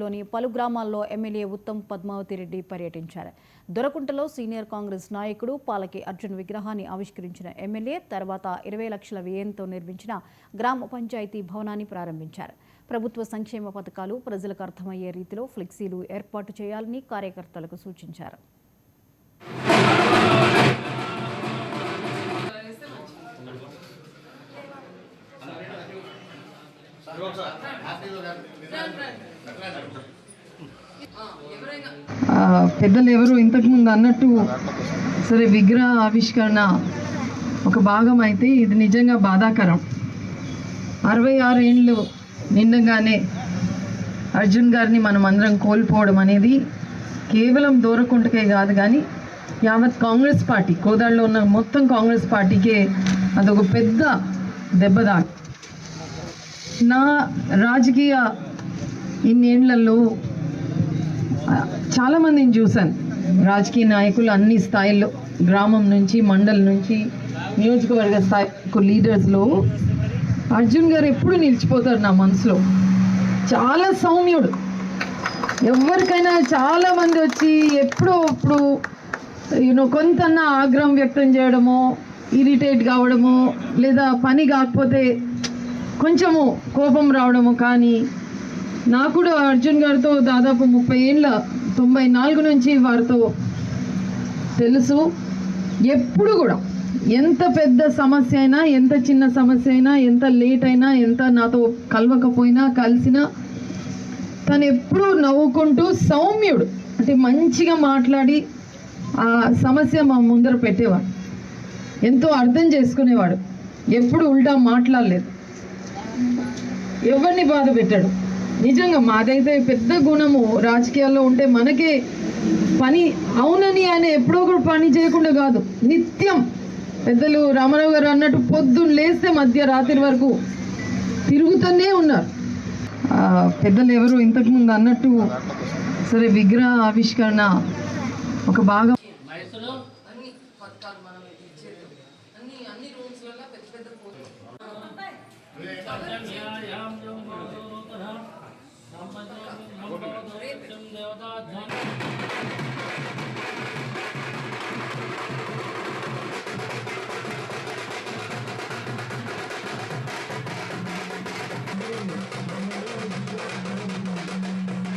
లోని పలు గ్రామాల్లో ఎమ్మెల్యే ఉత్తమ్ పద్మావతి రెడ్డి పర్యటించారు. దొరకుంటలో సీనియర్ కాంగ్రెస్ నాయకుడు పాలకి అర్జున్ విగ్రహాన్ని ఆవిష్కరించిన ఎమ్మెల్యే తర్వాత 20 లక్షల వ్యయంతో నిర్మించిన గ్రామ పంచాయతీ భవనాన్ని ప్రారంభించారు. ప్రభుత్వ సంక్షేమ పథకాలు ప్రజలకు అర్థమయ్యే రీతిలో ఫ్లెక్సీలు ఏర్పాటు చేయాలని కార్యకర్తలకు సూచించారు. పెద్దలు ఎవరు ఇంతకుముందు అన్నట్టు సరే విగ్రహ ఆవిష్కరణ ఒక భాగం అయితే ఇది నిజంగా బాధాకరం. 66 ఏళ్ళు నిండగానే అర్జున్ గారిని మనం అందరం కోల్పోవడం అనేది కేవలం దూరకుంటకే కాదు కానీ యావత్ కాంగ్రెస్ పార్టీ, కోదాడలో ఉన్న మొత్తం కాంగ్రెస్ పార్టీకే అదొక పెద్ద దెబ్బదా. నా రాజకీయ ఇన్నేళ్లలో చాలామందిని చూశాను, రాజకీయ నాయకులు అన్ని స్థాయిల్లో, గ్రామం నుంచి మండలం నుంచి నియోజకవర్గ స్థాయి లీడర్స్లో అర్జున్ గారు ఎప్పుడు నిలిచిపోతారు నా మనసులో. చాలా సౌమ్యుడు, ఎవరికైనా చాలామంది వచ్చి ఎప్పుడో అప్పుడు కొంతన్నా ఆగ్రహం వ్యక్తం చేయడమో, ఇరిటేట్ కావడమో, లేదా పని కాకపోతే కొంచెము కోపం రావడము. కానీ నాకు కూడా అర్జున్ గారితో దాదాపు 30 ఏళ్ళ 94 నుంచి వారితో తెలుసు. ఎప్పుడు కూడా ఎంత పెద్ద సమస్య అయినా, ఎంత చిన్న సమస్య అయినా, ఎంత లేట్ అయినా, ఎంత నాతో కలవకపోయినా కలిసినా తను ఎప్పుడూ నవ్వుకుంటూ సౌమ్యుడు, అంటే మంచిగా మాట్లాడి ఆ సమస్య మా ముందర పెట్టేవాడు, ఎంతో అర్థం చేసుకునేవాడు, ఎప్పుడు ఉల్టా మాట్లాడలేదు, ఎవరిని బాధ పెట్టాడు. నిజంగా మాదైతే పెద్ద గుణము రాజకీయాల్లో ఉంటే మనకే పని అవునని ఆయన ఎప్పుడో కూడా పని చేయకుండా కాదు, నిత్యం పెద్దలు రామారావు గారు అన్నట్టు పొద్దున్న లేస్తే మధ్యరాత్రి వరకు తిరుగుతూనే ఉన్నారు. పెద్దలు ఎవరు ఇంతకుముందు అన్నట్టు సరే విగ్రహ ఆవిష్కరణ ఒక భాగం. దేవతా